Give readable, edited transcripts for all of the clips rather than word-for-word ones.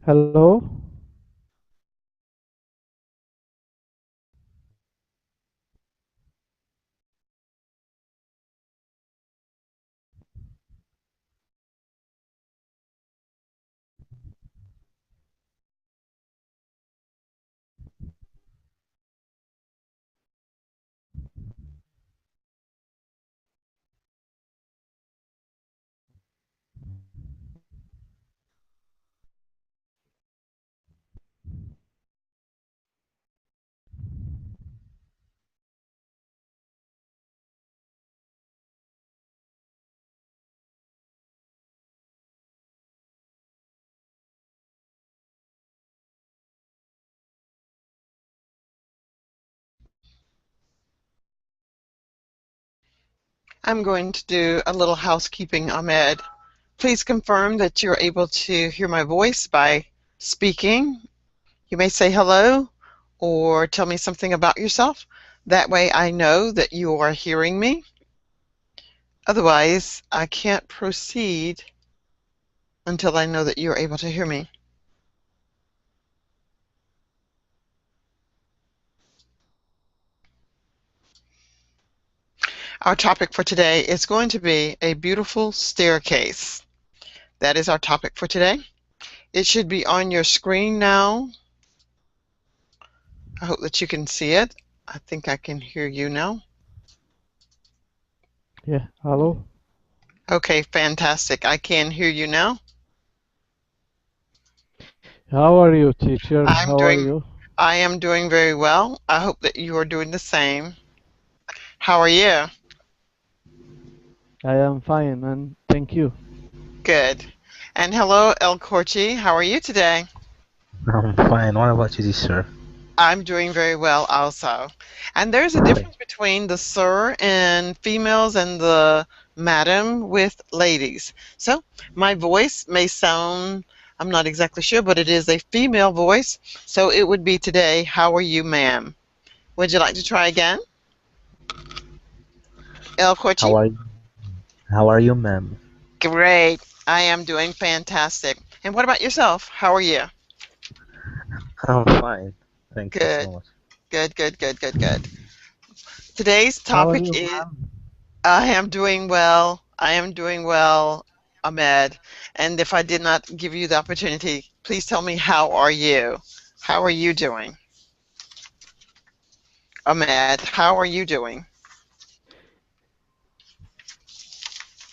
Hello. I'm going to do a little housekeeping, Ahmed. Please confirm that you're able to hear my voice by speaking. You may say hello or tell me something about yourself. That way I know that you are hearing me. Otherwise, I can't proceed until I know that you're able to hear me. Our topic for today is going to be a beautiful staircase. That is our topic for today. It should be on your screen now. I hope that you can see it. I think I can hear you now. Yeah, hello. Okay, fantastic. I can hear you now. How are you, teacher? I'm How are doing, you? I am doing very well. I hope that you are doing the same. How are you? I am fine, and thank you. Good. And hello, El Corchi. How are you today? I'm fine. What about you, sir? I'm doing very well also. And there's a Thank difference between the sir and females and the madam with ladies. So my voice may sound, I'm not exactly sure, but it is a female voice. So it would be today, how are you, ma'am? Would you like to try again? El Corchi? How are you? How are you, ma'am? Great. I am doing fantastic. And what about yourself? How are you? I'm fine. Thank you Good, so much. good, good, good, good, good. Today's How are topic you, is ma'am? I am doing well. I am doing well, Ahmed. And if I did not give you the opportunity, please tell me how are you? How are you doing? Ahmed, how are you doing?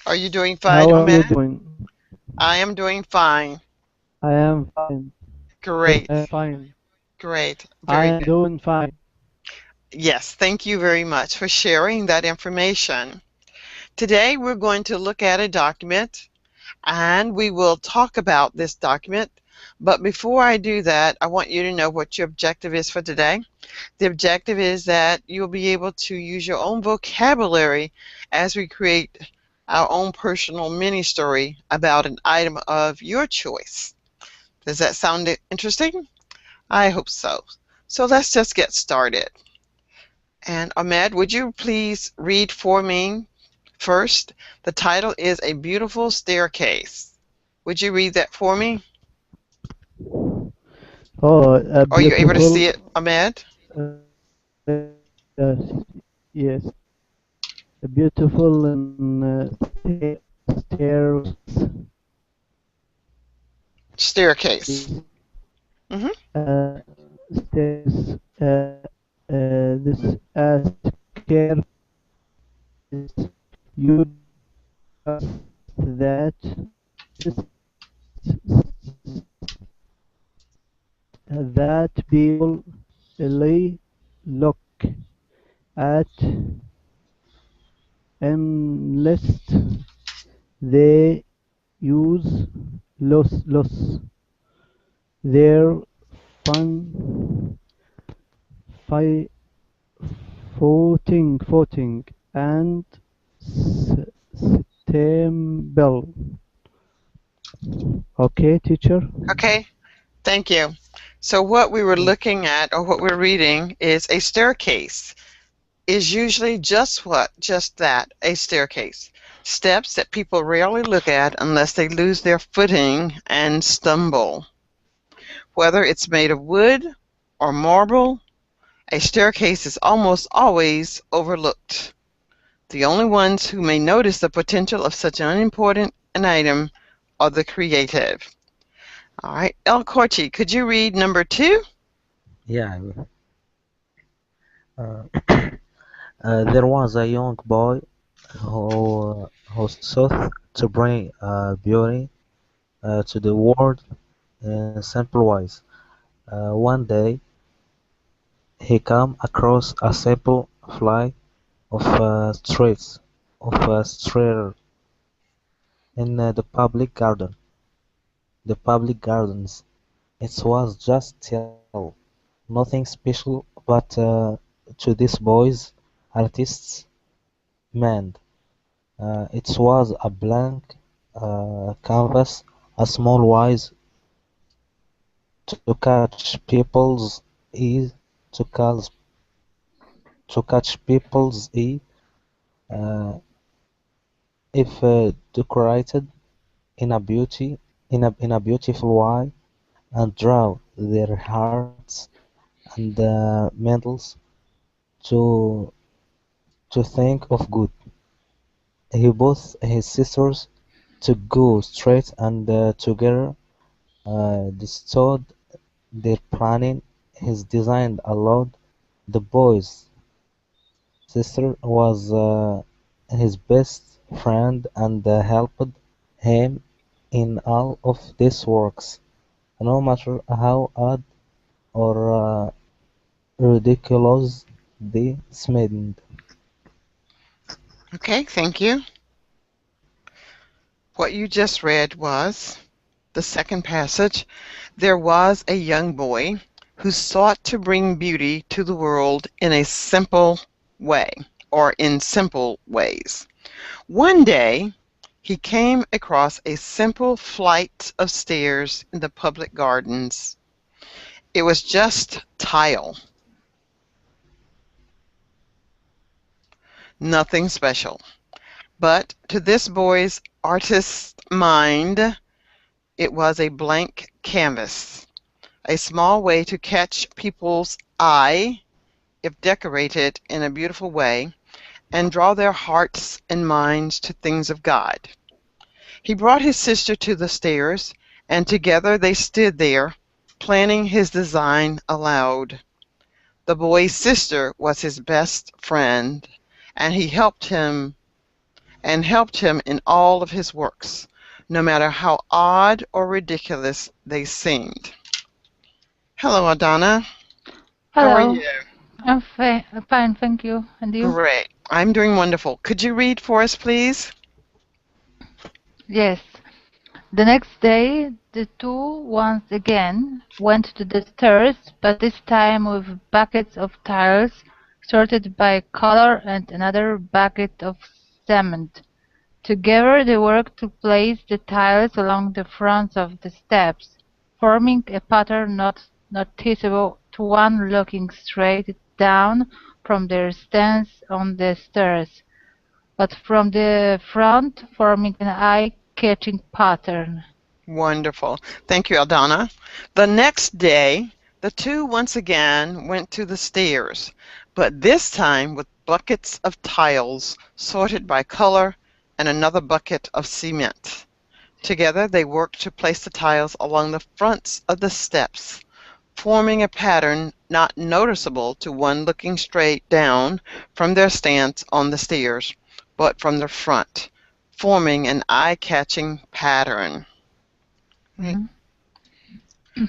Are you doing fine, How are you Ahmed? doing? I am doing fine. I am fine. Great, Fine. great, I very am good. doing fine. Yes, thank you very much for sharing that information. Today we're going to look at a document and we will talk about this document. But before I do that, I want you to know what your objective is for today. The objective is that you'll be able to use your own vocabulary as we create our own personal mini story about an item of your choice. Does that sound interesting? I hope so. So let's just get started. And Ahmed, would you please read for me first? The title is A Beautiful Staircase. Would you read that for me? Oh, a Are you able to see beautiful. it, Ahmed? Yes, yes, a beautiful stairs. Staircase. Hmm. Uh, stairs. This care is you that that people really look at unless they use loss their fun fi footing and s- stumble. Okay, teacher. Okay, thank you. So what we were looking at or what we're reading is a staircase is usually just what? Just that, a staircase. Steps that people rarely look at unless they lose their footing and stumble. Whether it's made of wood or marble, a staircase is almost always overlooked. The only ones who may notice the potential of such an unimportant an item are the creative. All right, El Corchi, could you read number 2? Yeah, I will. Uh, there was a young boy who sought to bring beauty to the world in simple ways. One day, he came across a simple flight of streets of stairs in the public gardens. It was just still, nothing special, but to these boys, artists, mind, it was a blank canvas, a small wise to catch people's eye, to catch people's eye, uh, if decorated in a beautiful way, and draw their hearts and mentals to think of good. He bought his sisters to go straight and together they stood there planning his design aloud. The boy's sister was his best friend and helped him in all of these works, no matter how odd or ridiculous they seemed. Okay, thank you. What you just read was the second passage. There was a young boy who sought to bring beauty to the world in a simple way, or in simple ways. One day, he came across a simple flight of stairs in the public gardens. It was just tile, nothing special. But to this boy's artist's mind, it was a blank canvas, a small way to catch people's eye if decorated in a beautiful way and draw their hearts and minds to things of God. He brought his sister to the stairs, and together they stood there, planning his design aloud. The boy's sister was his best friend, and he helped him in all of his works, no matter how odd or ridiculous they seemed. Hello, Adana. How are Hello, you? I'm fine, thank you. And you? Great. I'm doing wonderful. Could you read for us, please? Yes. The next day, the two once again went to the stairs, but this time with buckets of tiles sorted by color and another bucket of cement. Together they worked to place the tiles along the fronts of the steps, forming a pattern not noticeable to one looking straight down from their stance on the stairs, but from the front forming an eye-catching pattern. Wonderful. Thank you, Aldana. The next day, the two once again went to the stairs, but this time with buckets of tiles sorted by color and another bucket of cement. Together, they worked to place the tiles along the fronts of the steps, forming a pattern not noticeable to one looking straight down from their stance on the stairs, but from the front, forming an eye-catching pattern. Mhm.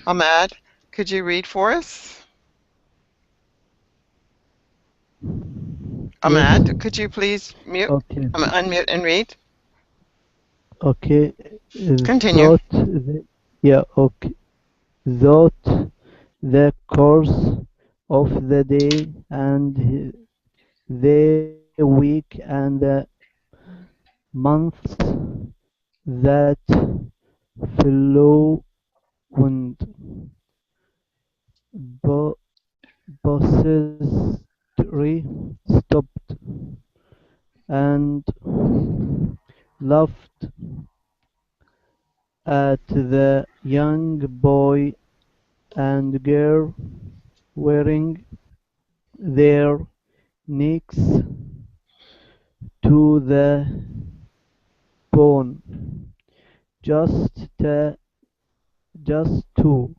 Ahmad, could you read for us? Yes. Ahmad, could you please Okay. unmute and read? Okay. Continue. Okay. Thought the course of the day and the week and the months that followed, bu- buses stopped and laughed at the young boy and girl wearing their necks to the bone, just just to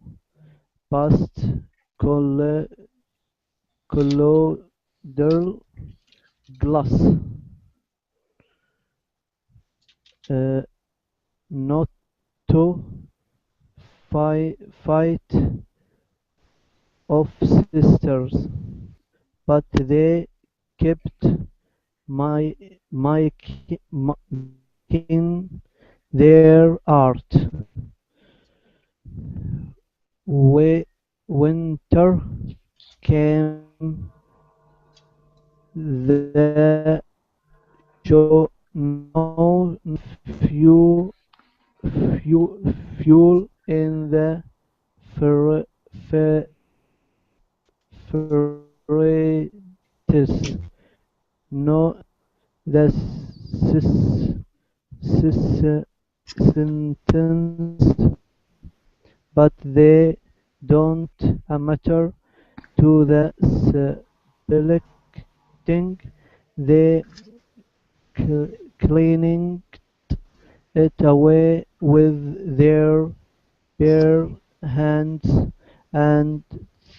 past colloidal glass, uh, not to fight of sisters, but they kept my making their art. Winter came, the no fuel in the fur- furnace. No, the sentence, but they don't matter to the selecting. They cleaning it away with their bare hands and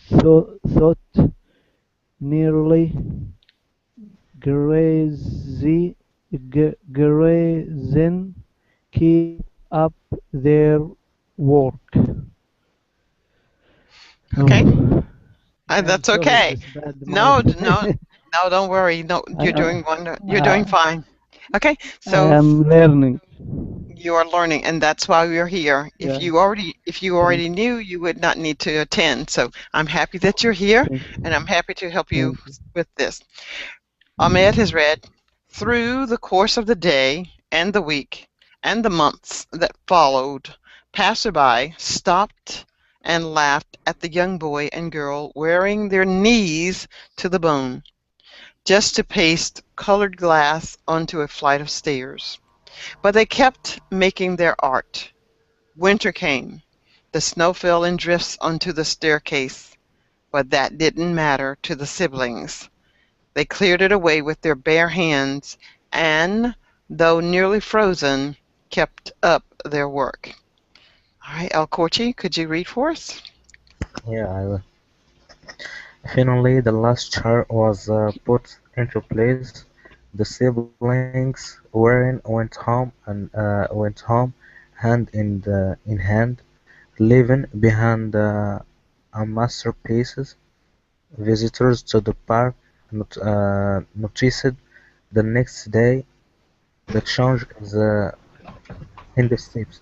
thought nearly crazy grazing keep up their work. Okay. Oh, I'm That's sorry, okay. this bad my No, no, no, don't worry. No, you're I, doing you're doing I fine. Okay, I so am learning. you are learning, and that's why we're here. Yeah, If you thank already knew, you would not need to attend. So I'm happy that you're here, thank and I'm happy to help you thank you. with this. Ahmed has read through the course of the day and the week and the months that followed. Passerby stopped and laughed at the young boy and girl wearing their knees to the bone, just to paste colored glass onto a flight of stairs. But they kept making their art. Winter came. The snow fell in drifts onto the staircase, but that didn't matter to the siblings. They cleared it away with their bare hands and, though nearly frozen, kept up their work. All right, El Corchi, could you read for us? Yeah, finally the last chair was put into place. The siblings went home hand in hand, leaving behind a masterpieces. Visitors to the park noticed the next day the change in the steps.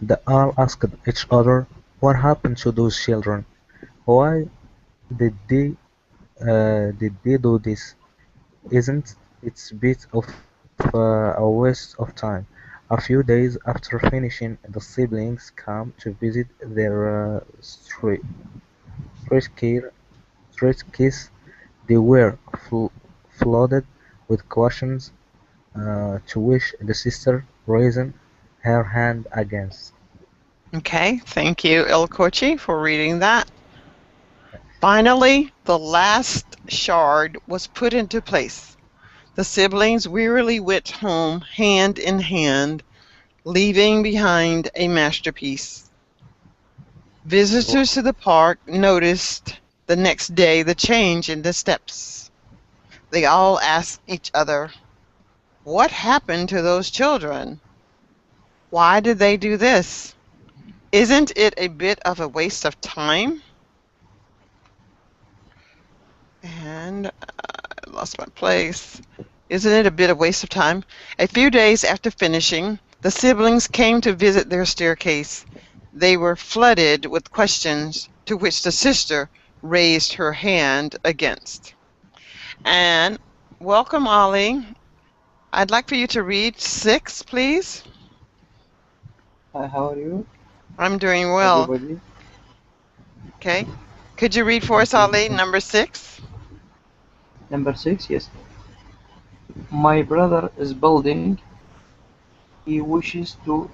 They all asked each other what happened to those children. Why did they do this? Isn't it a bit of a waste of time? A few days after finishing, the siblings came to visit their street kids. They were flooded with questions to which the sister raised her hand against. Okay, thank you, El Corchi, for reading that. Finally, the last shard was put into place. The siblings wearily went home hand in hand, leaving behind a masterpiece. Visitors to the park noticed the next day the change in the steps. They all asked each other, "What happened to those children? Why did they do this? Isn't it a bit of a waste of time?" And I lost my place. Isn't it a bit of waste of time? A few days after finishing, the siblings came to visit their staircase. They were flooded with questions to which the sister raised her hand against. And welcome, Ollie. I'd like for you to read 6, please. Hi, how are you, I'm doing well. everybody? Okay. Could you read for us, Okay, Ollie, number 6? number 6, yes. My brother is building. He wishes to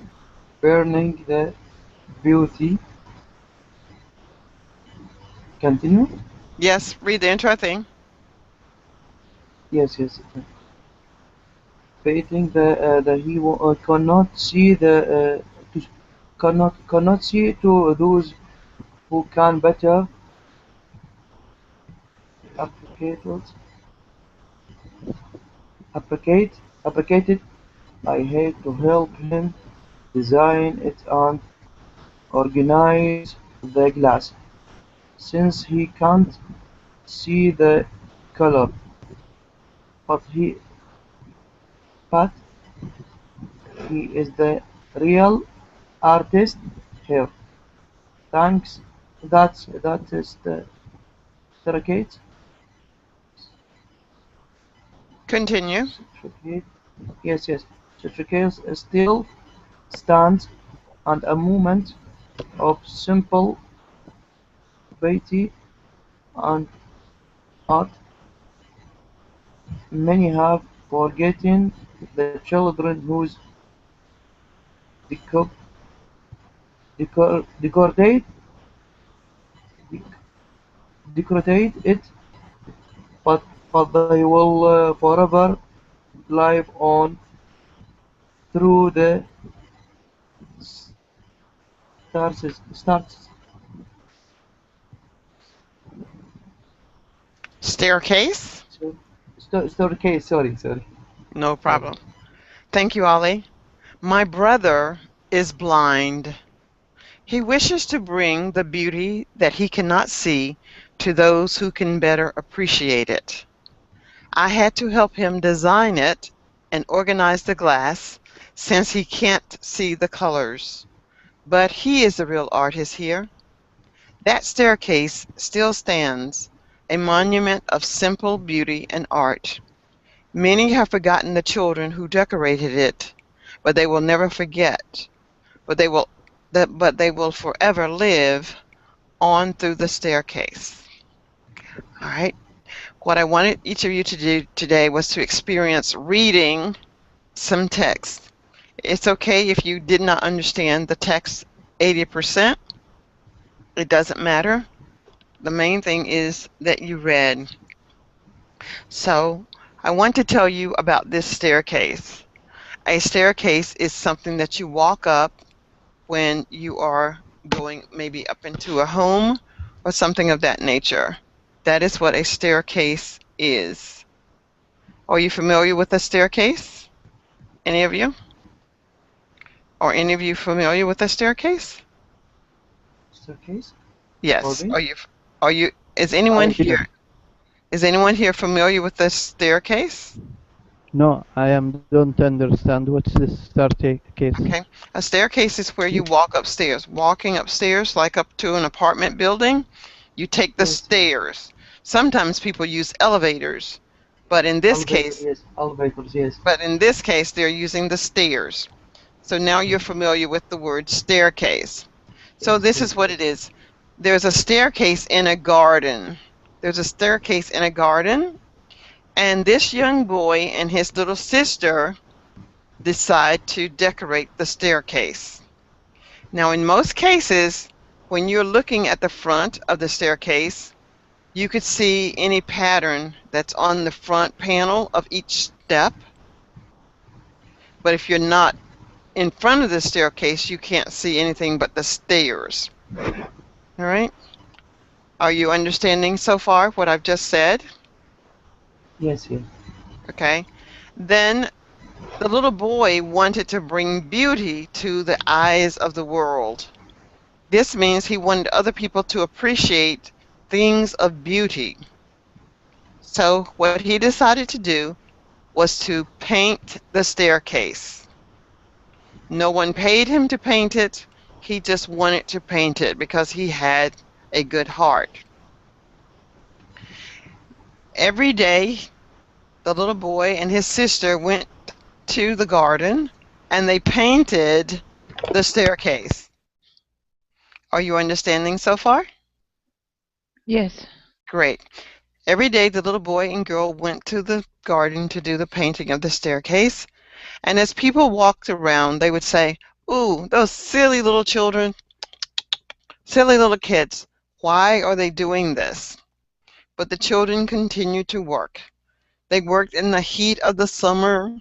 burning the beauty Continue? Yes, read the intro thing. Yes, yes. Stating that he cannot see cannot see to those who can better applicate applicate applicate it. I hate to help him design it and organize the glass, since he can't see the color, but but he is the real artist here. Thanks. That is the certificate. Continue. Certificate. Yes, yes. Certificate still stands, and a moment of simple beauty and art. Many have forgotten the children whose decor, decorate decorate it, but they will forever live on through the stars. Staircase? Staircase. Sorry. No Sorry. problem. Thank you, Ollie. My brother is blind. He wishes to bring the beauty that he cannot see to those who can better appreciate it. I had to help him design it and organize the glass since he can't see the colors. But he is the real artist here. That staircase still stands, a monument of simple beauty and art. Many have forgotten the children who decorated it, but they will never forget. But they will forever live on through the staircase. All right. What I wanted each of you to do today was to experience reading some text. It's okay if you did not understand the text 80%. It doesn't matter. The main thing is that you read. So I want to tell you about this staircase. A staircase is something that you walk up when you are going maybe up into a home or something of that nature. That is what a staircase is. Are you familiar with a staircase? Any of you? Are any of you familiar with a staircase? Staircase. Yes. Bobby? Is anyone I didn't. here? Is anyone here familiar with the staircase? No, don't understand what's this staircase. Okay. A staircase is where you walk upstairs. Walking upstairs, like up to an apartment building, you take the Yes. stairs. Sometimes people use elevators, but in this case, Yes. Elevators. Yes. they're using the stairs. So now you're familiar with the word staircase. So Yes, this yes. is what it is. There's a staircase in a garden. There's a staircase in a garden, and this young boy and his little sister decide to decorate the staircase. Now, in most cases, when you're looking at the front of the staircase, you could see any pattern that's on the front panel of each step. But if you're not in front of the staircase, you can't see anything but the stairs. All right? Are you understanding so far what I've just said? Yes. Yes. Okay. Then the little boy wanted to bring beauty to the eyes of the world. This means he wanted other people to appreciate things of beauty. So what he decided to do was to paint the staircase. No one paid him to paint it. He just wanted to paint it because he had a good heart. Every day, the little boy and his sister went to the garden and they painted the staircase. Are you understanding so far? Yes. Great. Every day the little boy and girl went to the garden to do the painting of the staircase, and as people walked around they would say, "Ooh, those silly little children, silly little kids, Why are they doing this? But the children continued to work. They worked in the heat of the summer.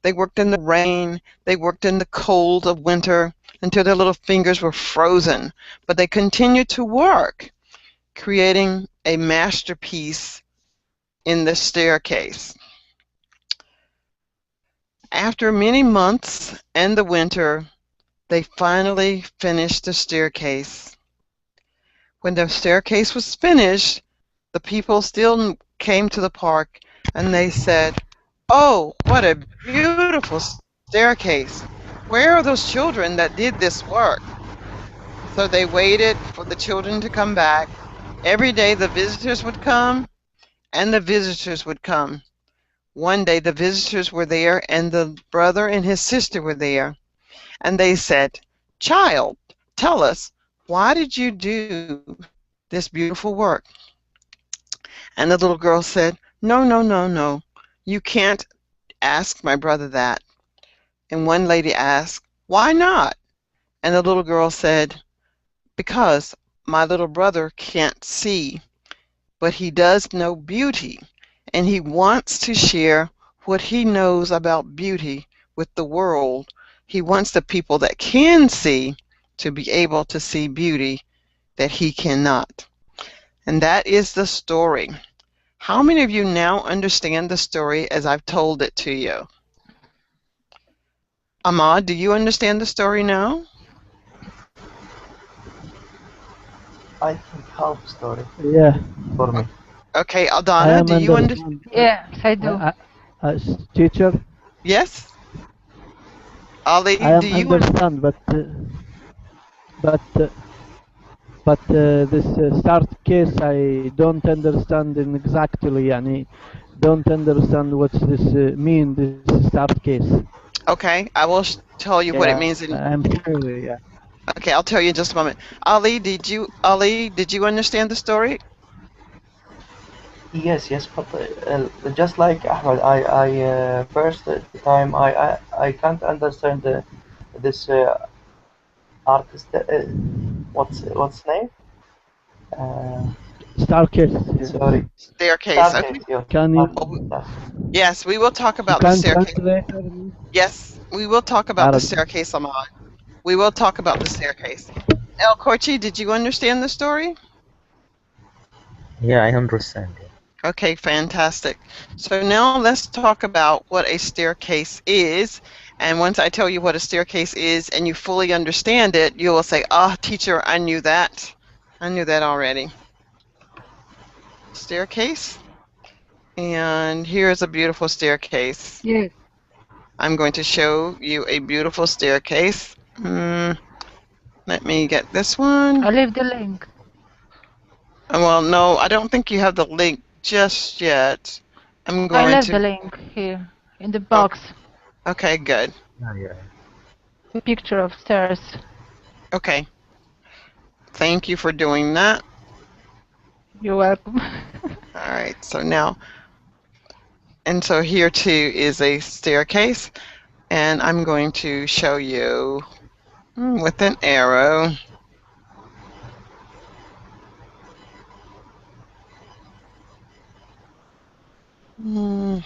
They worked in the rain. They worked in the cold of winter until their little fingers were frozen. But they continued to work, creating a masterpiece in the staircase. After many months and the winter, they finally finished the staircase. When the staircase was finished, the people still came to the park and they said, "Oh, what a beautiful staircase. Where are those children that did this work?" So they waited for the children to come back. Every day the visitors would come and the visitors would come. One day the visitors were there and the brother and his sister were there. And they said, "Child, tell us, why did you do this beautiful work?" And the little girl said, "No, no, no, no. You can't ask my brother that." And one lady asked, "Why not?" And the little girl said, "Because my little brother can't see, but he does know beauty, and he wants to share what he knows about beauty with the world. He wants the people that can see to be able to see beauty that he cannot." And that is the story. How many of you now understand the story as I've told it to you? Ahmad, do you understand the story now? I think half story Yeah, for me. Okay, I Aldana, am do you understand? understand. Yes, I do. Teacher, Yes? Ali, I do am you understand, but this start case I don't understand in exactly. يعني don't understand what's this mean. This start case. Okay, I will tell you what it Yeah, means in I'm sure. Yeah. okay, I'll tell you in just a moment. Ali, did you understand the story? Yes, yes, but just like Ahmed, first time I can't understand this artist. What's name? Uh, Start case. Yes. sorry, Staircase. Okay. Stargate. Yes, Can you Stargate. Yes, we will talk you about the can staircase. translate for me? Yes, we will talk about the Arabic. staircase, Ahmad. We will talk about the staircase. El Korchi, did you understand the story? Yeah, I understand. Yeah. Okay, fantastic. So now let's talk about what a staircase is. And once I tell you what a staircase is and you fully understand it, you will say, "Ah, teacher, I knew that. I knew that already." Staircase. And here's a beautiful staircase. Yes. I'm going to show you a beautiful staircase. Let me get this one. I leave the link. Well, no, I don't think you have the link just yet. I'm I going left the to. link here in the box. Okay, good. Yeah. The picture of stairs. Okay. Thank you for doing that. You're welcome. All right, so now, and so here too is a staircase, and I'm going to show you with an arrow. Hmm.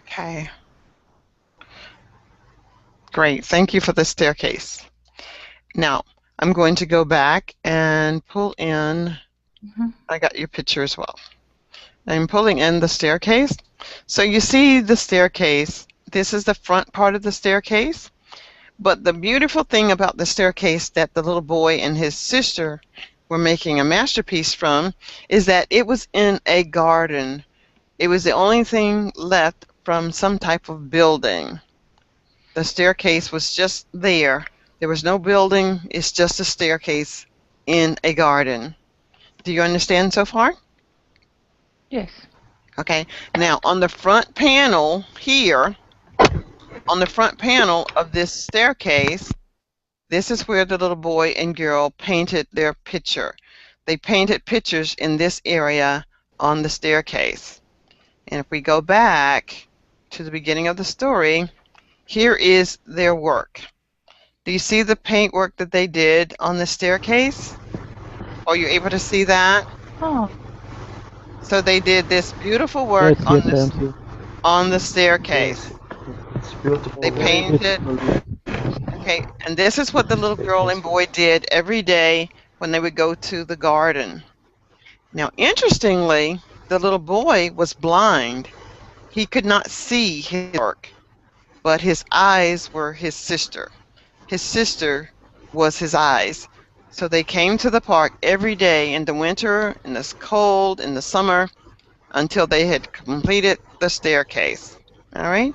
Okay. Great, thank you for the staircase. Now, I'm going to go back and pull in, I got your picture as well. I'm pulling in the staircase. So you see the staircase, this is the front part of the staircase. But the beautiful thing about the staircase that the little boy and his sister were making a masterpiece from is that it was in a garden. It was the only thing left from some type of building. The staircase was just there. There was no building, it's just a staircase in a garden. Do you understand so far? Yes. Okay, now on the front panel here, on the front panel of this staircase, this is where the little boy and girl painted their picture. They painted pictures in this area on the staircase. And if we go back to the beginning of the story, here is their work. Do you see the paintwork that they did on the staircase? Are you able to see that? Oh, So they did this beautiful work Yes, on yes, I this am seeing. on the staircase. Yes, it's beautiful. They Very painted. beautiful. Okay, and this is what the little girl and boy did every day when they would go to the garden. Now, interestingly, the little boy was blind. He could not see his work, but his eyes were his sister. His sister was his eyes. So they came to the park every day in the winter, in the cold, in the summer, until they had completed the staircase. All right?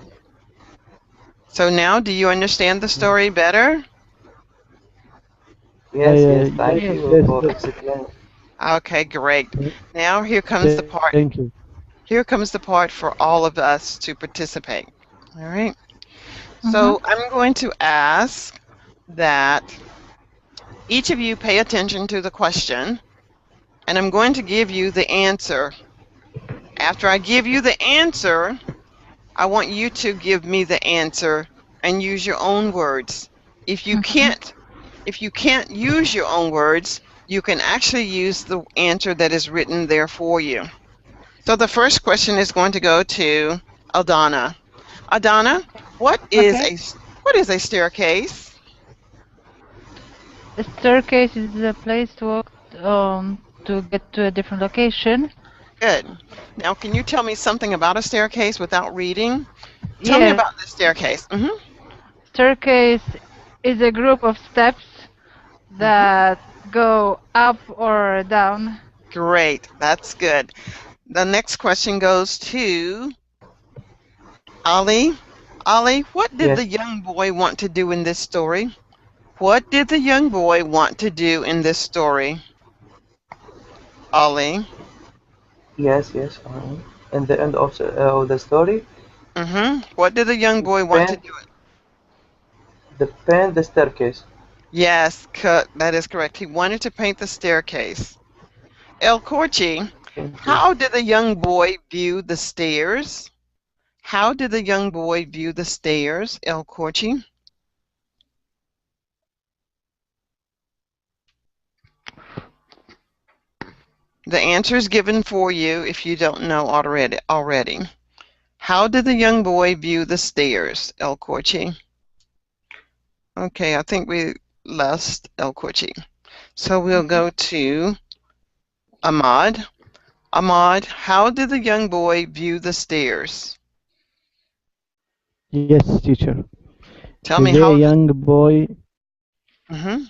So now, do you understand the story better? Yes, yes, thank Yes. you Yes, for yes. explaining. Okay, great. Now here comes the part. Thank you. Here comes the part for all of us to participate. All right. So I'm going to ask that each of you pay attention to the question, and I'm going to give you the answer. After I give you the answer, I want you to give me the answer and use your own words. If you can't use your own words, you can actually use the answer that is written there for you. So the first question is going to go to Aldana. Aldana, what is a staircase? The staircase is a place to walk to get to a different location. Good. Now, can you tell me something about a staircase without reading? Tell me Yes, about the staircase. staircase is a group of steps that go up or down. Great. That's good. The next question goes to Ali. Ali, what did Yes. the young boy want to do in this story? What did the young boy want to do in this story? Ali. Yes, yes. In the end of the story, What did the young boy want to paint do? the staircase. Yes, that is correct. He wanted to paint the staircase. El Corchi, Thank you. how did the young boy view the stairs? How did the young boy view the stairs, El Corchi? The answer is given for you if you don't know already. How did the young boy view the stairs, El Corchi? Okay, I think we lost El Corchi. So we'll go to Ahmad. Ahmad, how did the young boy view the stairs? Yes, teacher. Tell me The how. young boy Mhm.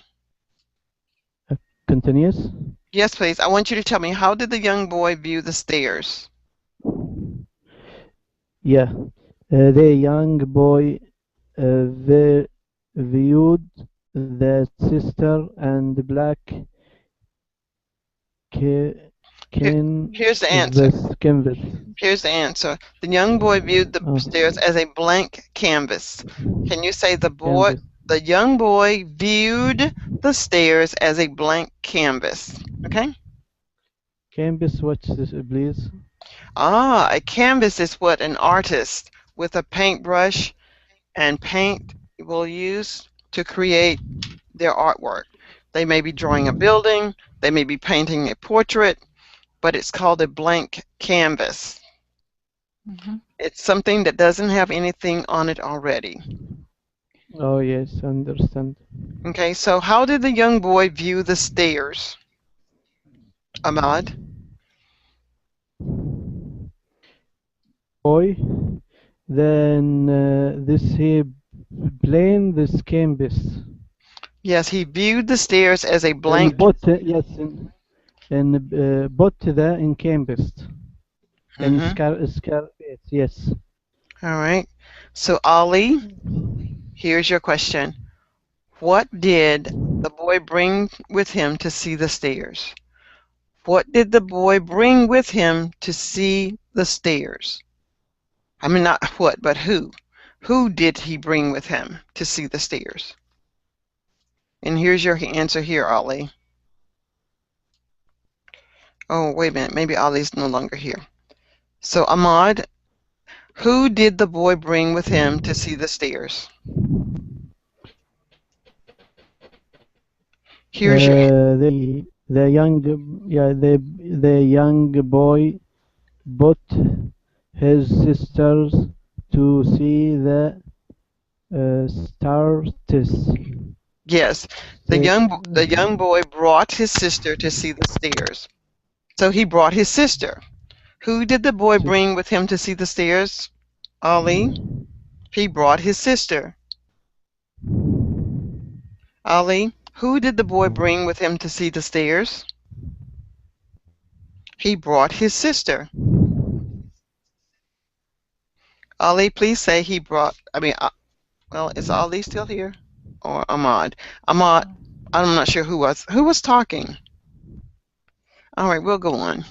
continues. Yes, please. I want you to tell me, how did the young boy view the stairs? Yeah. The young boy viewed the sister and the black Here's the answer. canvas. Here's the answer. The young boy viewed the Oh, stairs as a blank canvas. Can you say canvas. the young boy viewed the stairs as a blank canvas? Okay? Canvas, what's this, please? A canvas is what an artist with a paintbrush and paint will use to create their artwork. They may be drawing a building, they may be painting a portrait, but it's called a blank canvas. It's something that doesn't have anything on it already. Oh, yes, understand. Okay, so how did the young boy view the stairs? Ahmad? Boy, then he plain this canvas. Yes, he viewed the stairs as a And blank. put yes, and put the in canvas. And yes. All right. So Ali, here's your question. What did the boy bring with him to see the stairs? What did the boy bring with him to see the stairs? I mean, not what, but who? Who did he bring with him to see the stairs? And here's your answer here, Ali. Oh, wait a minute. Maybe Ali's no longer here. So Ahmad, who did the boy bring with him to see the stairs? Here's your The young, yeah, the young boy brought his sisters to see the stars. yes. The young boy brought his sister to see the stairs. So he brought his sister. Who did the boy bring with him to see the stairs? Ali. He brought his sister. Ali, who did the boy bring with him to see the stairs? He brought his sister. Ali, please say he brought, well, is Ali still here? Or Ahmad? Ahmad, I'm not sure who was talking. All right, we'll go on.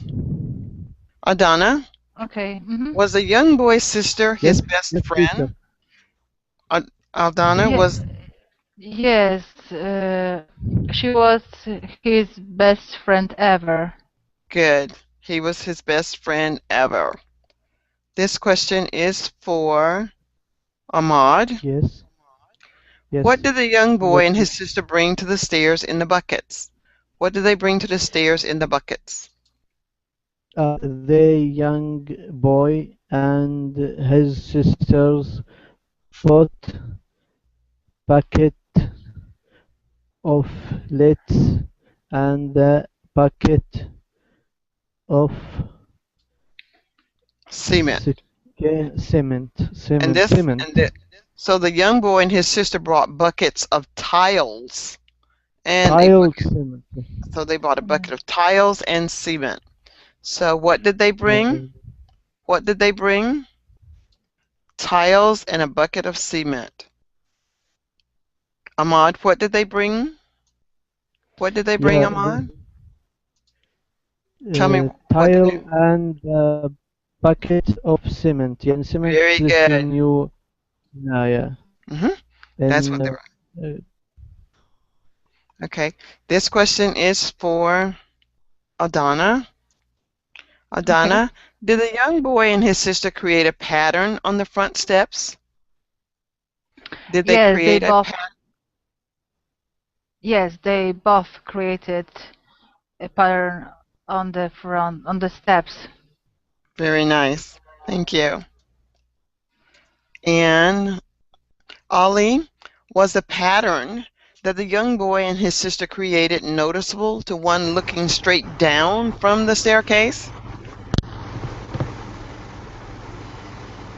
Adana, Okay. was the young boy's sister his best yes, friend? teacher. Aldana was, Yes, she was his best friend ever. good. He was his best friend ever. This question is for Ahmad. Yes. Yes. What did the young boy and his sister bring to the stairs in the buckets? What did they bring to the stairs in the buckets? The young boy and his sisters bought bucket of lettuce and a bucket of Cement. cement. So the young boy and his sister brought buckets of tiles. And Cement. so they bought a bucket of tiles and cement. So what did they bring? What did they bring? Tiles and a bucket of cement. Ahmad, what did they bring? What did they bring, Ahmad? Tell me. Tile and a bucket of cement. Yeah, cement. Very good. Yeah. That's what they were. Okay. This question is for Adana. Adana, did the young boy and his sister create a pattern on the front steps? Did they create a pattern? Yes, they both created a pattern on the front, on the steps. Very nice. Thank you. And Ali, was the pattern that the young boy and his sister created noticeable to one looking straight down from the staircase?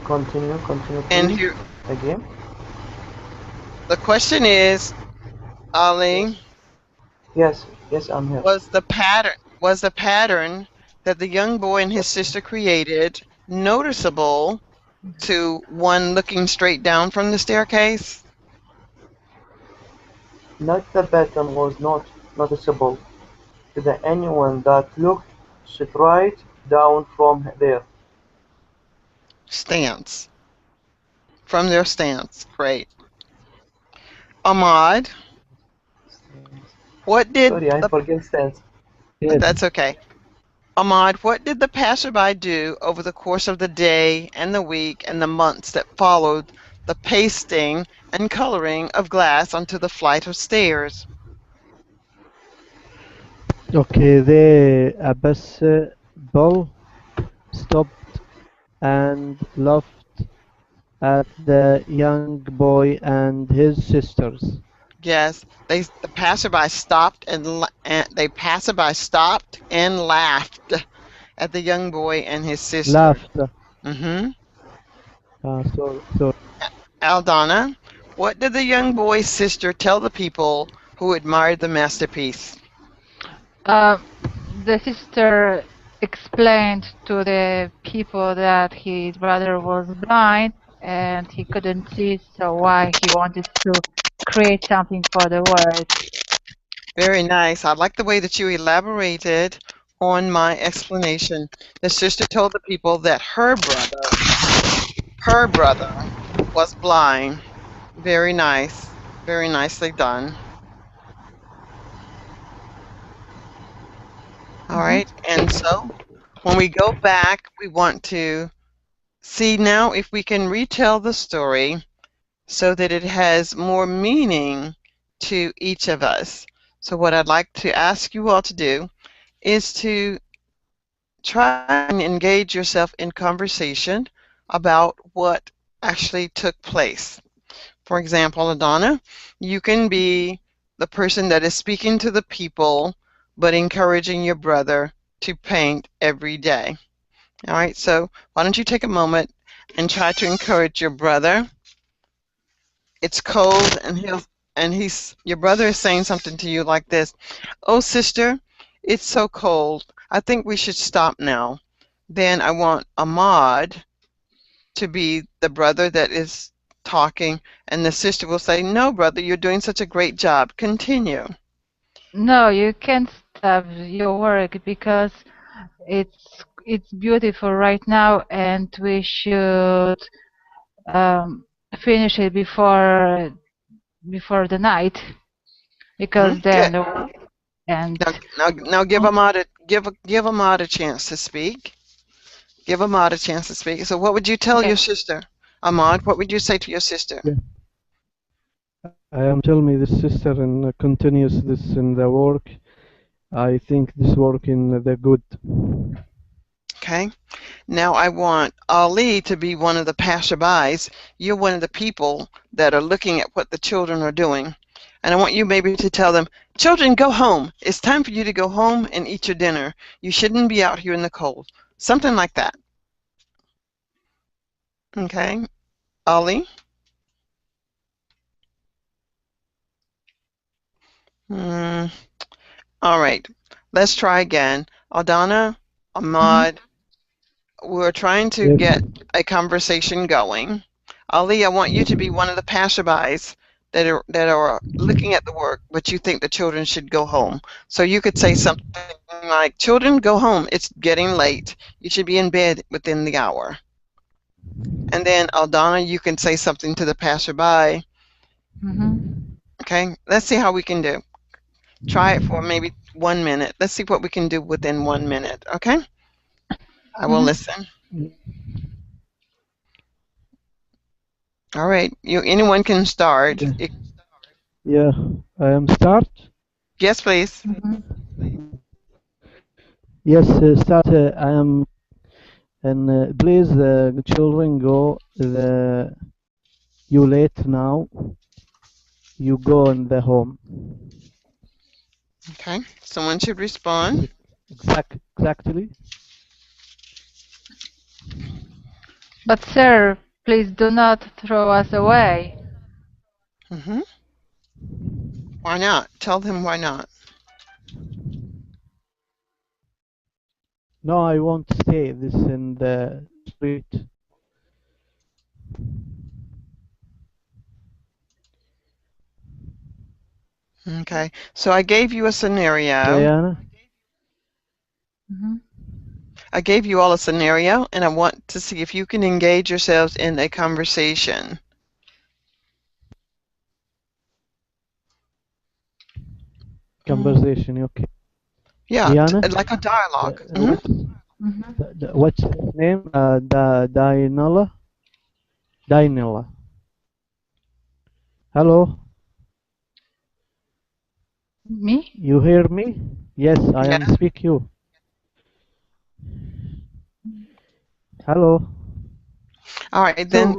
Continue, And please. here, Again. the question is, Ali, Yes, I'm here. was the pattern that the young boy and his sister created noticeable to one looking straight down from the staircase? Not the pattern was not noticeable to anyone that looked straight down from there. Stance. From their stance. Great. Ahmad, what did Sorry, I forget stance. That's okay. Ahmad, what did the passerby do over the course of the day and the week and the months that followed the pasting and coloring of glass onto the flight of stairs? Okay, the Abbas Bull stopped and laughed at the young boy and his sisters. Yes, the passerby stopped and laughed at the young boy and his sister. Laughed. So Aldana, what did the young boy's sister tell the people who admired the masterpiece? The sister explained to the people that his brother was blind and he couldn't see, so why he wanted to create something for the world. Very nice. I like the way that you elaborated on my explanation. The sister told the people that her brother was blind. Very nice. Very nicely done. All right, and so When we go back, we want to see now if we can retell the story so that it has more meaning to each of us. So what I'd like to ask you all to do is to try and engage yourself in conversation about what actually took place. For example, Adana, you can be the person that is speaking to the people but encouraging your brother to paint every day. All right, so why don't you take a moment and try to encourage your brother. It's cold, and your brother is saying something to you like this: "Oh, sister, it's so cold. I think we should stop now." Then I want Ahmad to be the brother that is talking, and the sister will say, "No, brother, you're doing such a great job. Continue." No, you can't stop your work because it's beautiful right now, and we should um, finish it before the night, because Good. then and Now give Ahmad a chance to speak. Give Ahmad a chance to speak. So what would you tell your yes. sister? Ahmad, what would you say to your sister? Yeah. I am telling me the sister and continues this in the work. I think this work in the good. Okay. Now I want Ali to be one of the passerbys. You're one of the people that are looking at what the children are doing. And I want you maybe to tell them, "Children, go home. It's time for you to go home and eat your dinner. You shouldn't be out here in the cold." Something like that. Okay. Ali? Hmm. All right. Let's try again. Aldana, Ahmad, we're trying to Yes. get a conversation going. Ali, I want you to be one of the passerbys that are looking at the work, but you think the children should go home. So you could say something like, "Children, go home. It's getting late. You should be in bed within the hour." And then Aldana, you can say something to the passerby. Okay, let's see how we can do. Try it for maybe 1 minute. Let's see what we can do within 1 minute. Okay, I will listen. All right, anyone can start. Yeah. Yeah. I am start. Yes, please. Yes, start. I am. And please, the children go. You late now. You go in the home. Okay, someone should respond. Exactly. But sir, please do not throw us away. Why not? Tell them why not. No, I won't stay this in the street. Okay, so I gave you a scenario. Diana? I gave you all a scenario, and I want to see if you can engage yourselves in a conversation. Conversation, okay. Yeah, Diana? like a dialogue. What's his name? Dinella? Dinella. Hello? Me? You hear me? Yes, I am Yeah. speak you. Hello? All right, then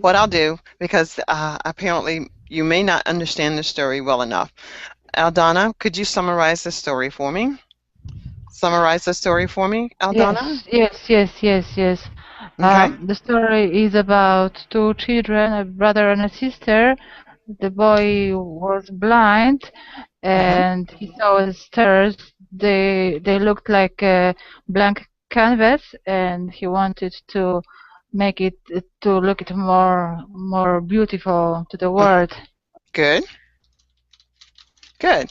what I'll do, because apparently you may not understand the story well enough. Aldana, could you summarize the story for me? Summarize the story for me, Aldana? Yes. Okay. The story is about two children, a brother and a sister. The boy was blind, and he saw the stars. They looked like a blank canvas, and he wanted to make it to look it more beautiful to the world. Good. Good.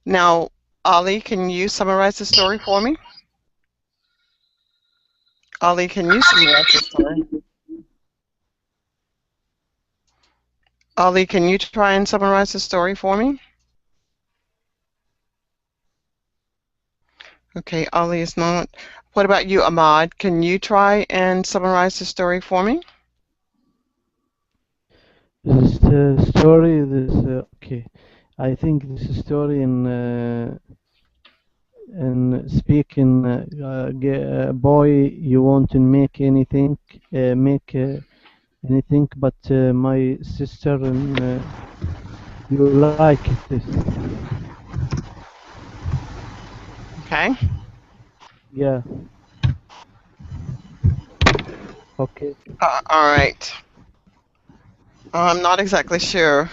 Now, Ali, can you summarize the story for me? Ali, can you summarize the story? Ali, can you try and summarize the story for me? Okay, Ali is not. What about you, Ahmad? Can you try and summarize the story for me? This story, okay. I think this story in speaking, boy, you want to make anything, make anything, but my sister and you like this. Okay. Yeah. Okay. All right. I'm not exactly sure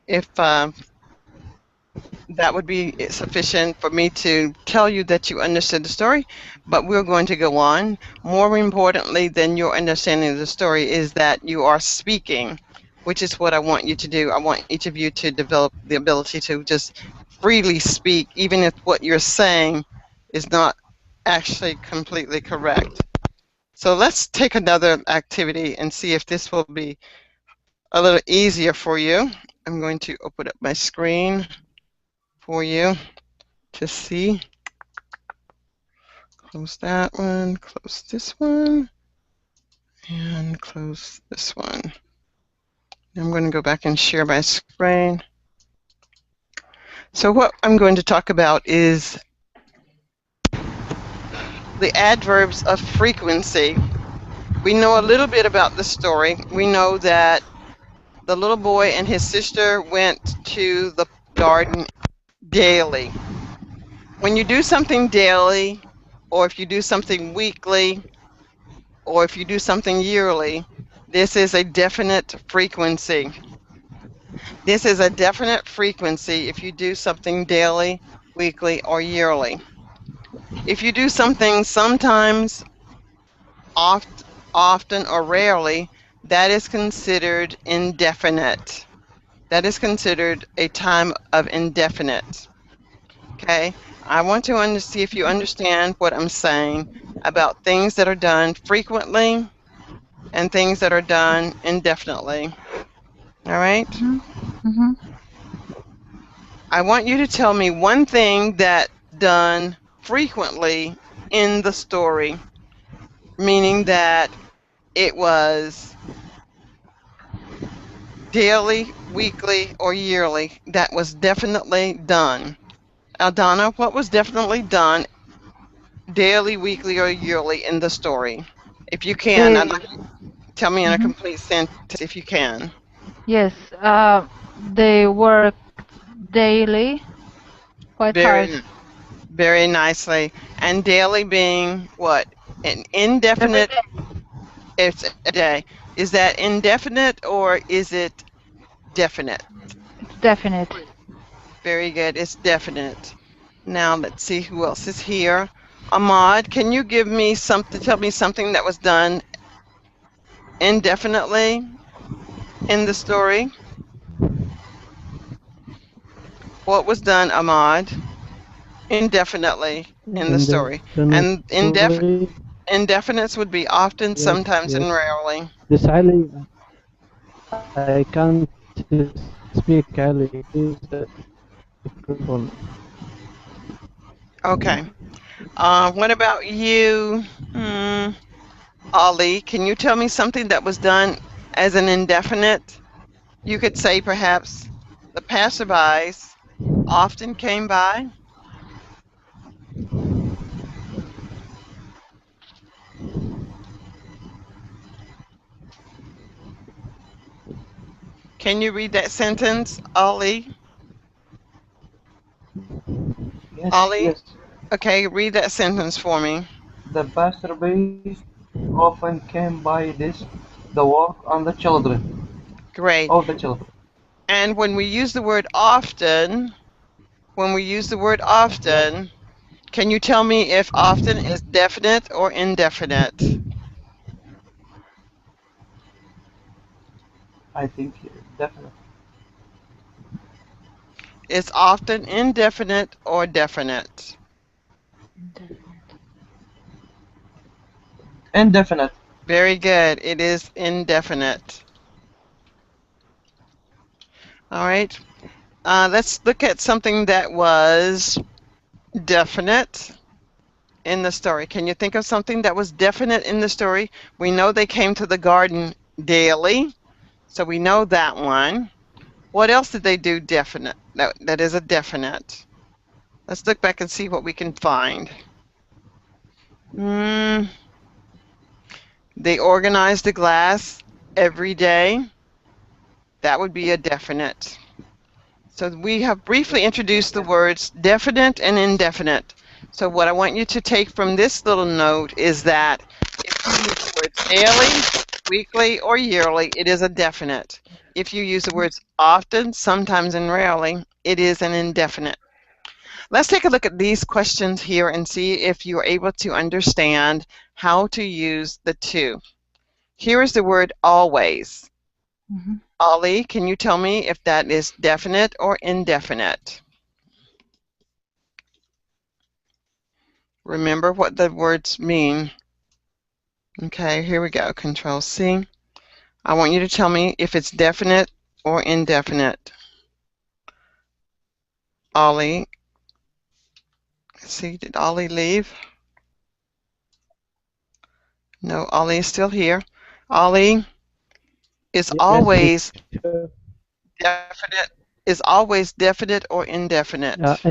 if that would be sufficient for me to tell you that you understood the story, but we're going to go on. More importantly than your understanding of the story is that you are speaking, which is what I want you to do. I want each of you to develop the ability to just freely speak, even if what you're saying is not actually completely correct. So let's take another activity and see if this will be a little easier for you. I'm going to open up my screen for you to see. Close that one, close this one, and close this one. I'm going to go back and share my screen. So what I'm going to talk about is the adverbs of frequency. We know a little bit about the story. We know that the little boy and his sister went to the garden daily. When you do something daily, or if you do something weekly, or if you do something yearly, this is a definite frequency. This is a definite frequency if you do something daily, weekly, or yearly. If you do something sometimes, often, or rarely, that is considered indefinite. That is considered a time of indefinite. Okay? I want to see if you understand what I'm saying about things that are done frequently and things that are done indefinitely. All right? Mm-hmm. I want you to tell me one thing that done frequently in the story, meaning that it was daily, weekly, or yearly, that was definitely done. Aldana, what was definitely done daily, weekly, or yearly in the story? If you can, I'd They, like you to tell me in a mhm. complete sentence if you can. Yes, they work daily, quite hard. Very, very nicely. And daily being what? An Every indefinite, day. it's a day. Is that indefinite or is it definite? It's definite. Very good. It's definite. Now let's see who else is here. Ahmad, can you give me something, tell me something that was done indefinitely in the story? What was done, Ahmad, indefinitely in the story? Indefinite And story. indefinites would be often, Yes, sometimes, yes. and rarely. This Ali, I can't speak Ali. Please, microphone. Okay. What about you, Ali? Can you tell me something that was done as an indefinite? You could say perhaps the passerbys often came by. Can you read that sentence, Ali? Yes, Ali? yes. Okay, read that sentence for me. The passersby often came by this, the work on the children, Great. of the children. And when we use the word often, Yes, can you tell me if often is definite or indefinite? I think definitely. Is often indefinite or definite? Indefinite. Very good. It is indefinite. All right. Let's look at something that was definite. in the story? Can you think of something that was definite in the story? We know they came to the garden daily, so we know that one. What else did they do definite? That is a definite. Let's look back and see what we can find. They organized the glass every day. That would be a definite. So we have briefly introduced the words definite and indefinite. So what I want you to take from this little note is that if you use the words daily, weekly, or yearly, it is a definite. If you use the words often, sometimes, and rarely, it is an indefinite. Let's take a look at these questions here and see if you're able to understand how to use the two. Here is the word always. Mhm. Ollie, can you tell me if that is definite or indefinite? Remember what the words mean. Okay, here we go. Control C. I want you to tell me if it's definite or indefinite. Ollie. Let's see, did Ollie leave? No, Ollie is still here. Ollie is Yes, always teacher. definite. Is always definite or indefinite?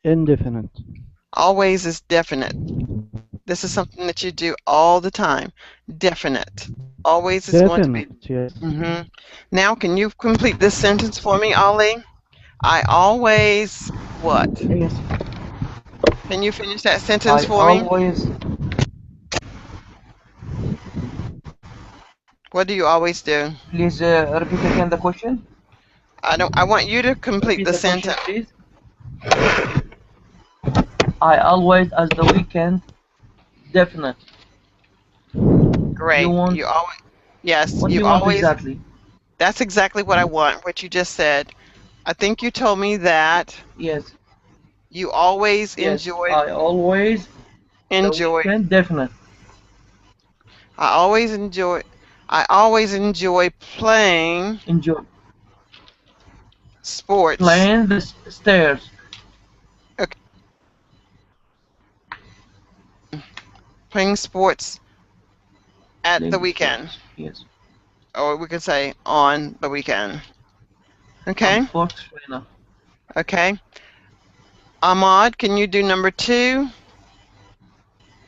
Indefinite. Always is definite. This is something that you do all the time. Definite. Always is going to be. Definite, yes. Now, can you complete this sentence for me, Ollie? I always what? Yes. Can you finish that sentence I for me? always. What do you always do? Please repeat again the question. I want you to complete Repeat the the question, sentence. please. I always, as the weekend, definite. Great. You want? You always. Yes, What do you you want always. exactly? That's exactly what I want. What you just said. I think you told me that Yes. you always Yes. enjoy. I always. The weekend, definite. I always enjoy. I always enjoy playing Enjoy. sports. Playing the stairs. Okay. Playing sports at Playing the the weekend, sports. Yes. or we could say on the weekend. Okay. I'm sports trainer. Okay. Ahmad, can you do number 2?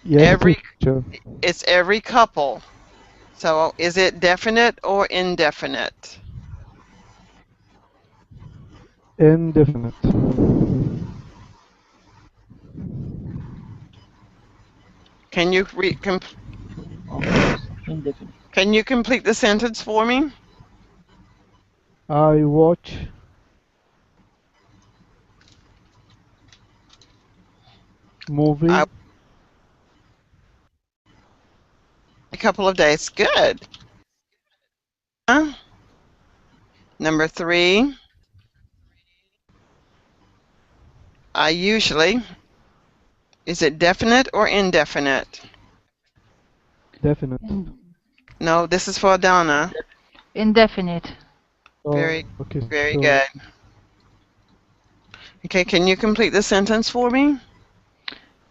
Yes, teacher. It's every couple. So is it definite or indefinite? Indefinite. Can you Indefinite. can you complete the sentence for me? I watch movie. A couple of days. Good. Number 3. I usually. Is it definite or indefinite? Definite. No, this is for Donna. Indefinite. Very Okay, Very so good. Okay, can you complete the sentence for me?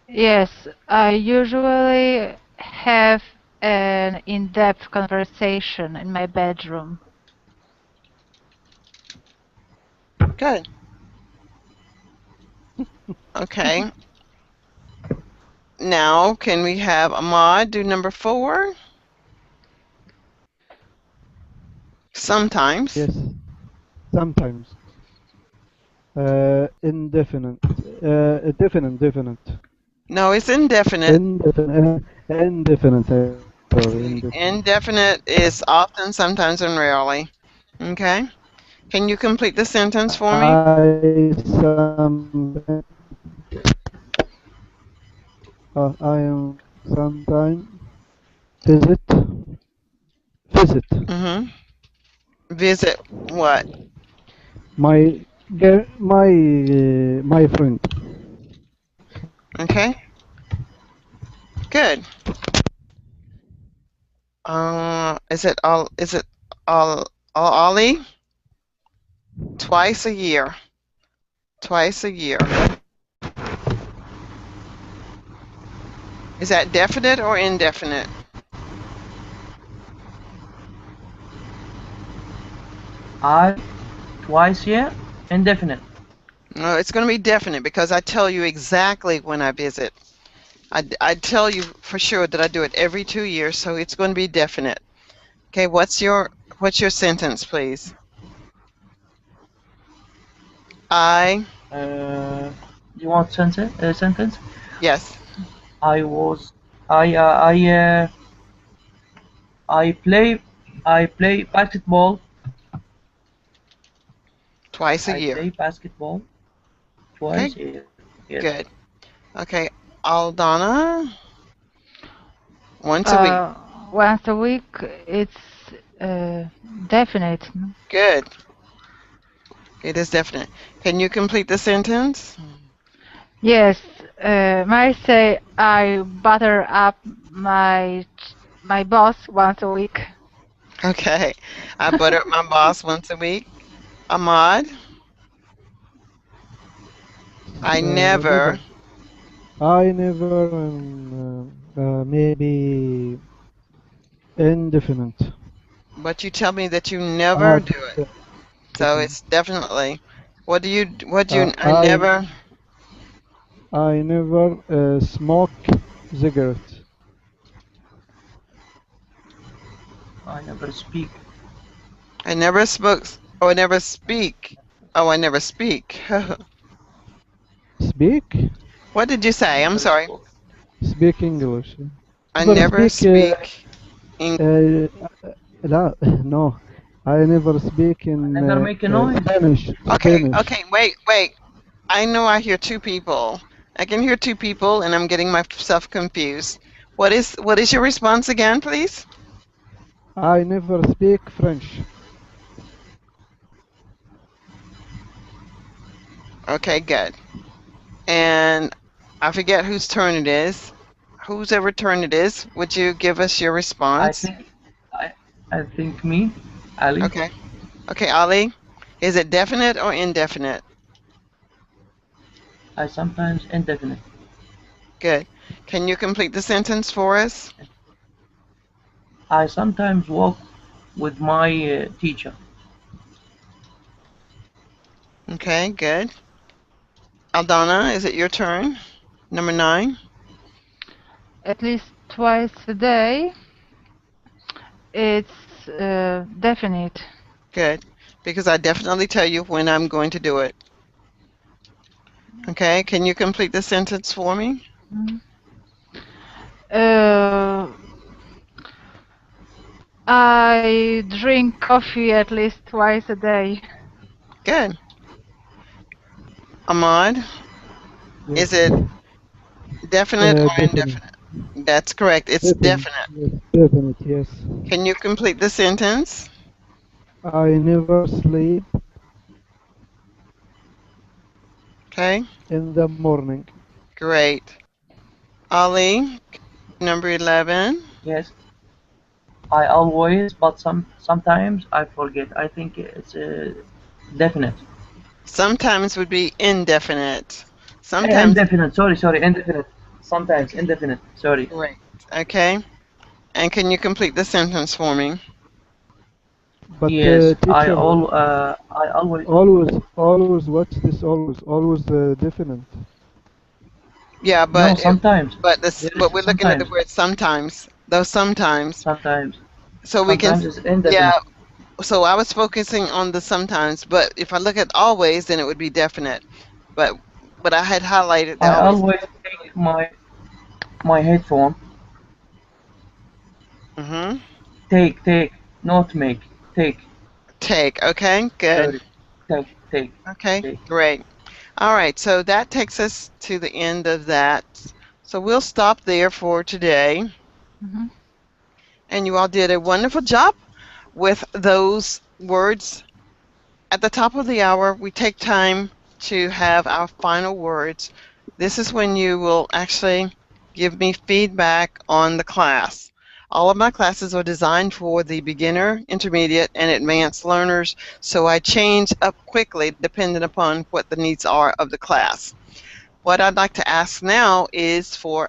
Yes, I usually have an in-depth conversation in my bedroom. Good. Okay. Now, can we have Ahmad do number 4? Sometimes. yes, sometimes. Indefinite. Definite. No, it's indefinite. Indefinite. Indefinite. Sorry, indefinite. Indefinite is often, sometimes, and rarely. Okay. Can you complete the sentence for me? I am sometimes visit. Mm-hmm. Visit what? My my friend. Okay. Good. Is it Ollie? Twice a year. Twice a year. Is that definite or indefinite? I twice, yeah. Indefinite. No, it's going to be definite because I tell you exactly when I visit. I tell you for sure that I do it every 2 years, so it's going to be definite. Okay, what's your sentence, please? I You want sentence? Sentence? yes. I was. I play. I play basketball. Twice a I year. play basketball Okay, twice a year. Yes. good. Okay, Aldana, once a week. Uh, Once a week, it's definite. Good. It is definite. Can you complete the sentence? Yes, might say I butter up my boss once a week. Okay. I butter up my boss once a week. Ahmad, I Never. never. I never, maybe indefinite. But you tell me that you never Uh, do it. So definite. it's definitely. What do Uh, you, I I never, I never smoke cigarette. I never speak. I never spoke, oh, I never speak. Oh, I never speak. Speak? What did you I say? I'm never sorry. spoke. Speak English. I Never never speak. speak English. Uh, لا, no. I never speak I in never make a noise. Spanish. Okay, Spanish. okay, wait. I know I hear two people. I can hear two people and I'm getting myself confused. What is your response again, please? I never speak French. Okay, good. And I forget whose turn it is. Whose ever turn it is, would you give us your I response? think. I. I think me, Ali. Okay. Okay, Ali, is it definite or indefinite? I sometimes indefinite. Good. Can you complete the sentence for us? I sometimes walk with my teacher. Okay, good. Aldana, is it your turn? Number 9? At least twice a day, it's definite. Good. Because I definitely tell you when I'm going to do it. Okay, can you complete the sentence for me? Uh, I drink coffee at least twice a day. Good. Ahmad, Yes. is it definite or Definite. indefinite? That's correct. It's Definite. definite. Yes. Definite. Yes. Can you complete the sentence? I never sleep Okay, in the morning. great. Ali, number 11. Yes. I always, but sometimes I forget. I think it's definite. Sometimes would be indefinite. Sometimes, Indefinite. Sorry. Indefinite. Sometimes okay, indefinite. Sorry. great. Okay, and can you complete the sentence for me? But Yes. teacher, I always. always, what's this always? Always definite. Yeah, No. but Sometimes. but Yes. we're looking at the Sometimes. word sometimes. Though sometimes, Sometimes. so we can, Sometimes it's yeah. indefinite. So I was focusing on the sometimes, but if I look at always, then it would be definite. But I had highlighted the I always. always take my headphone. Mm-hmm. Take. Not make. Take. Take. Okay. Good. Sorry. Take. Okay. Take. Great. All right. So that takes us to the end of that. So we'll stop there for today. Mhm. And you all did a wonderful job with those words. At the top of the hour, we take time to have our final words. This is when you will actually give me feedback on the class. All of my classes are designed for the beginner, intermediate, and advanced learners, so I change up quickly depending upon what the needs are of the class. What I'd like to ask now is for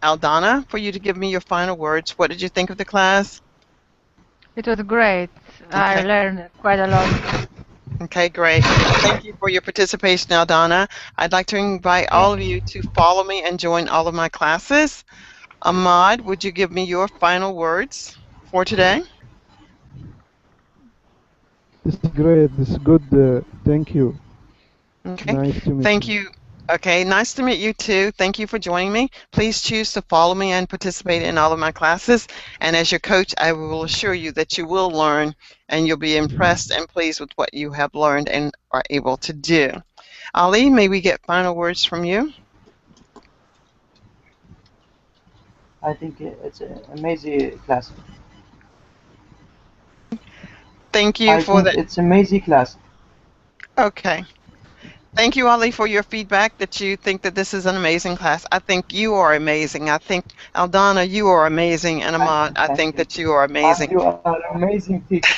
Aldana for you to give me your final words. What did you think of the class? It was great. I Okay. learned quite a lot. Okay, great. Thank you for your participation, Aldana. I'd like to invite all of you to follow me and join all of my classes. Ahmad, would you give me your final words for today? This is great. This is good. Thank you. Okay. Nice to meet Thank you. you. Okay, nice to meet you too. Thank you for joining me. Please choose to follow me and participate in all of my classes. And as your coach, I will assure you that you will learn and you'll be impressed and pleased with what you have learned and are able to do. Ali, may we get final words from you? I think it's an amazing class. Thank you I for think that. it's amazing class. Okay. Thank you, Ali, for your feedback that you think that this is an amazing class. I think you are amazing. I think, Aldana, you are amazing. And Ahmad, I Thank think you. that you are amazing. And you are an amazing teacher.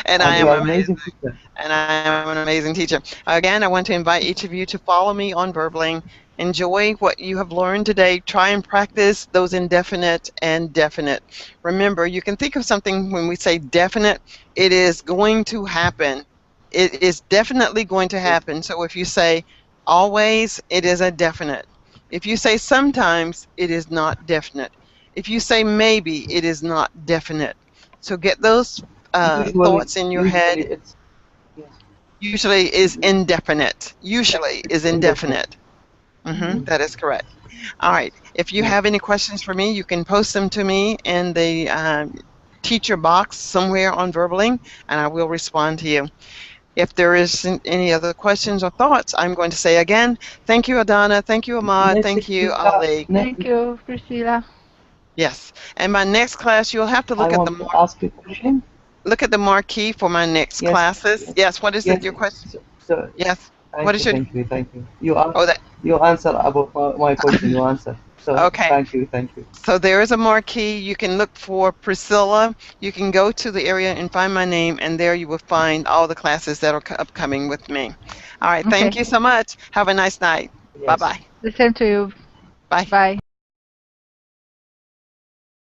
And I And you am are an amazing. amazing teacher. And I am an amazing teacher. Again, I want to invite each of you to follow me on Verbling. Enjoy what you have learned today. Try and practice those indefinite and definite. Remember, you can think of something when we say definite, it is going to happen. It is definitely going to happen. So if you say always, it is a definite. If you say sometimes, it is not definite. If you say maybe, it is not definite. So get those thoughts in your head. It's yes, Usually is indefinite. Usually is indefinite. indefinite. That is correct. All right. If you Yes. have any questions for me, you can post them to me in the teacher box somewhere on Verbling, and I will respond to you. If there isn't any other questions or thoughts, I'm going to say again, thank you, Adana. Thank you, Ahmad. Thank you, Ali. Thank you, Priscilla. Yes. And my next class, you'll have to I look at want to ask a question. marquee for my next Yes. classes. Yes. What is Yes. it? Your question? So, Yes. What is your? thank you. Oh, that. You answer about my question. You answer. So Okay. thank you. So there is a marquee. You can look for Priscilla. You can go to the area and find my name, and there you will find all the classes that are upcoming with me. All right. Thank Okay. you so much. Have a nice night. Yes. Bye-bye. The same to you. Bye. Bye.